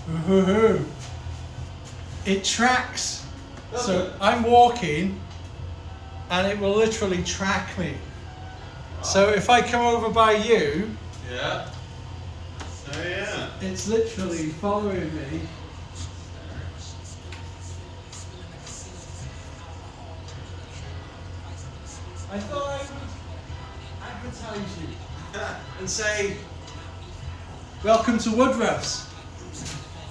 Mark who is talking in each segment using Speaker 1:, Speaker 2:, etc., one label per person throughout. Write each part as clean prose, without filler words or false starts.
Speaker 1: Woohoo! It tracks. So I'm walking and it will literally track me. So if I come over by you,
Speaker 2: yeah. So yeah.
Speaker 1: It's literally following me. I thought I would advertise you and say, welcome to Woodruffs.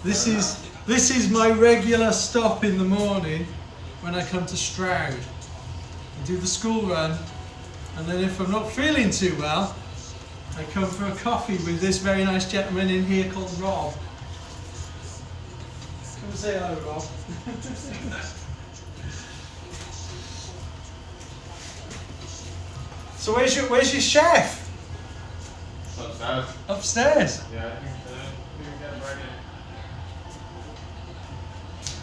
Speaker 1: This is my regular stop in the morning when I come to Stroud. I do the school run, and then if I'm not feeling too well, I come for a coffee with this very nice gentleman in here called Rob. Come and say hello, Rob. So where's your chef?
Speaker 2: It's upstairs.
Speaker 1: Upstairs.
Speaker 2: Yeah, I think so. We can get right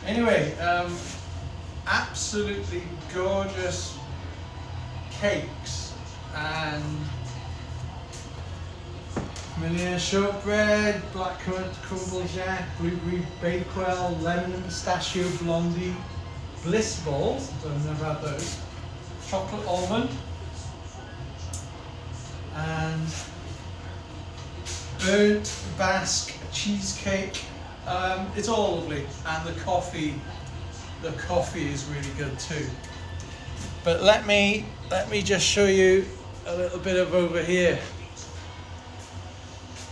Speaker 2: in.
Speaker 1: Anyway, absolutely gorgeous cakes and Vanilla shortbread, blackcurrant crumble jack, blueberry bakewell, lemon and pistachio blondie, bliss balls, I've never had those, chocolate almond, and burnt Basque cheesecake. It's all lovely, and the coffee is really good too. But let me just show you a little bit of over here,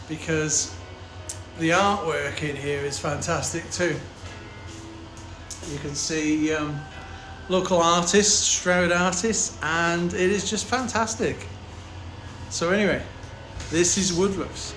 Speaker 1: because the artwork in here is fantastic too. You can see local artists, Stroud artists, and it is just fantastic. So anyway, this is Woodruffs.